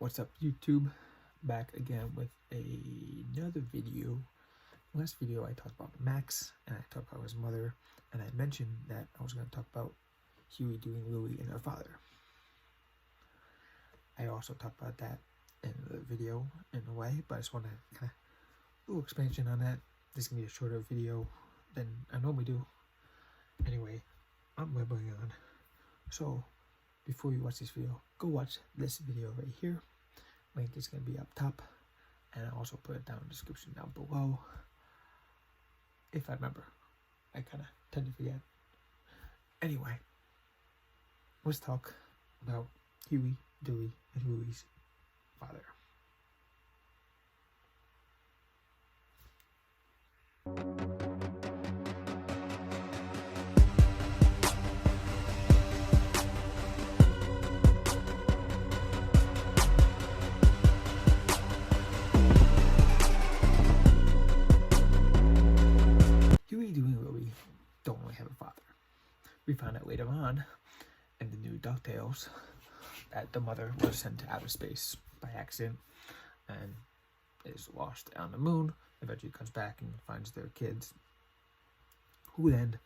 What's up, YouTube? Back again with another video. Last video I talked about Max and I talked about his mother, and I mentioned that I was going to talk about Huey, Dewey, and Louie and their father. I also talked about that in the video in a way, but I just want to kind of a little expansion on that. This is going to be a shorter video than I normally do. Anyway, I'm rambling on. So before you watch this video, go watch this video right here. Link is going to be up top, and I'll also put it down in the description down below. If I remember, I kind of tend to forget. Anyway, let's talk about Huey, Dewey, and Louie's father. Huey, Dewey, and Louie don't really have a father. We found out later on in the new DuckTales that the mother was sent to outer space by accident and is lost on the moon. Eventually comes back and finds their kids, who then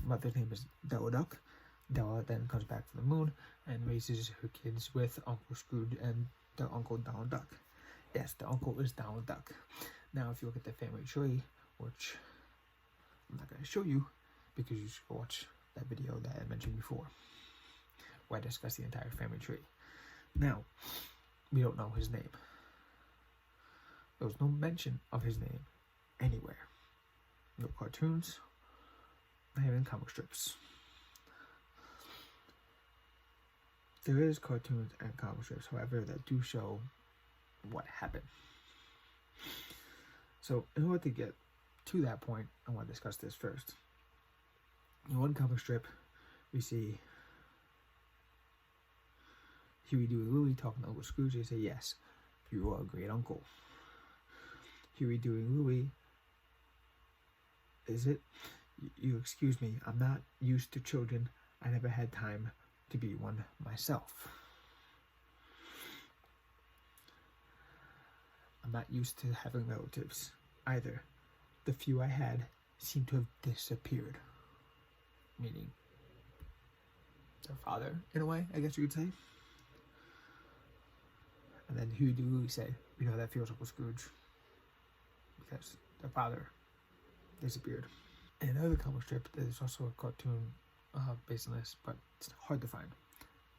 mother's name is Della Duck. Della then comes back from the moon and raises her kids with Uncle Scrooge and their uncle Donald Duck. Yes, the uncle is Donald Duck. Now, if you look at the family tree, which I'm not going to show you because you should go watch that video that I mentioned before, where I discuss the entire family tree. Now, we don't know his name. There was no mention of his name anywhere. No cartoons, not even comic strips. There is cartoons and comic strips, however, that do show what happened. So, in order to get to that point, I want to discuss this first. In one comic strip, we see Huey, Dewey, Louie talking to Uncle Scrooge. They say, "Yes, you are a great uncle." Huey, Dewey, Louie, "Is it? You excuse me, I'm not used to children. I never had time to be one myself. I'm not used to having relatives either. The few I had seem to have disappeared." Meaning their father, in a way, I guess you could say. And then Huey, Dewey, Louie said, "We know that feels, Uncle Scrooge, because their father disappeared." In another comic strip, there's also a cartoon based on this, but it's hard to find.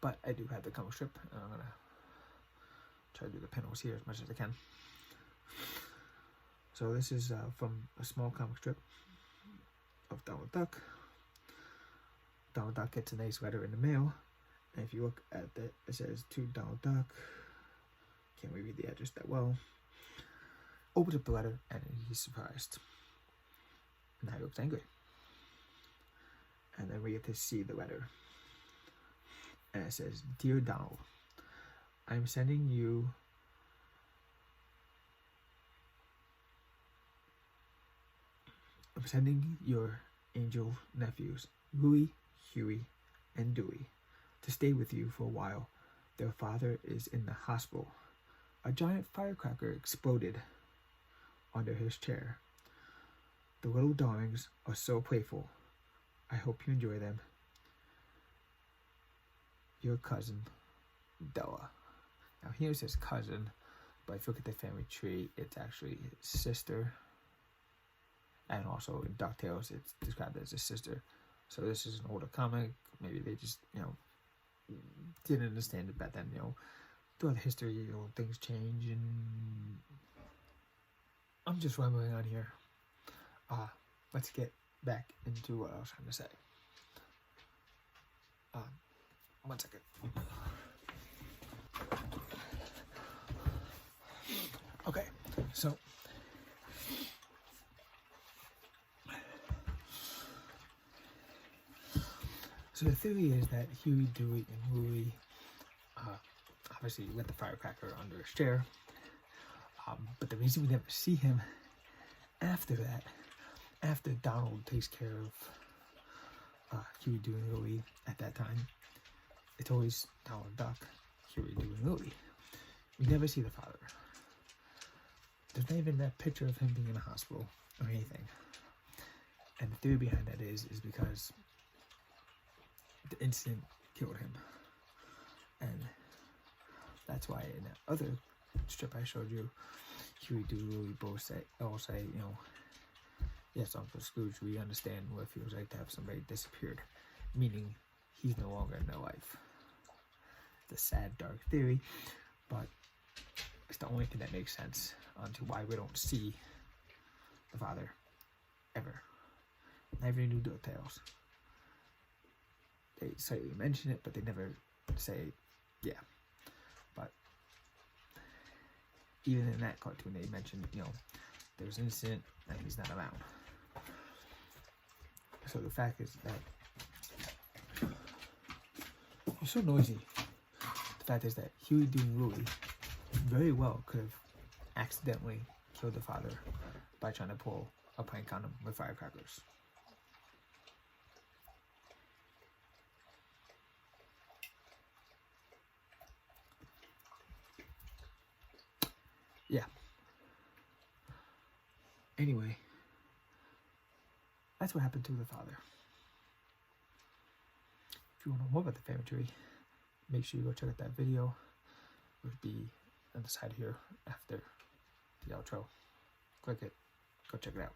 But I do have the comic strip, and I'm gonna try to do the panels here as much as I can. So this is from a small comic strip of Donald Duck. Donald Duck gets a nice letter in the mail, and if you look at it, it says, "To Donald Duck." Can't really read the address that well. Opens up the letter, and he's surprised. Now he looks angry. And then we get to see the letter. And it says, "Dear Donald, I'm sending you your angel nephews, Louie, Huey, and Dewey, to stay with you for a while. Their father is in the hospital. A giant firecracker exploded under his chair. The little darlings are so playful. I hope you enjoy them. Your cousin, Della." Now here it says cousin, but if you look at the family tree, it's actually his sister. And also in DuckTales, it's described as a sister. So this is an older comic. Maybe they just, didn't understand it back then. Throughout the history, things change, and I'm just rambling on here. Let's get back into what I was trying to say. 1 second. Okay, so the theory is that Huey, Dewey, and Louie obviously lit the firecracker under his chair. But the reason we never see him after that after Donald takes care of Huey, Dewey, and Louie at that time, it's always Donald Duck, Huey, Dewey, and Louie. We never see the father. There's not even that picture of him being in a hospital or anything. And the theory behind that is because the incident killed him. And that's why in that other strip I showed you, Huey, Dewey, Louie both all say, you know, yes, Uncle Scrooge, we understand what it feels like to have somebody disappeared, meaning he's no longer in their life. It's a sad, dark theory, but it's the only thing that makes sense onto why we don't see the father ever. Never knew DuckTales. They slightly mention it, but they never say, yeah. But even in that cartoon, they mentioned, you know, there was an incident and he's not around. So the fact is that you're so noisy. The fact is that Huey, Dewey, and Louie very well could have accidentally killed the father by trying to pull a prank on him with firecrackers. Yeah. Anyway, that's what happened to the father. If you want to know more about the family tree, make sure you go check out that video. It would be on the side here after the outro. Click it. Go check it out.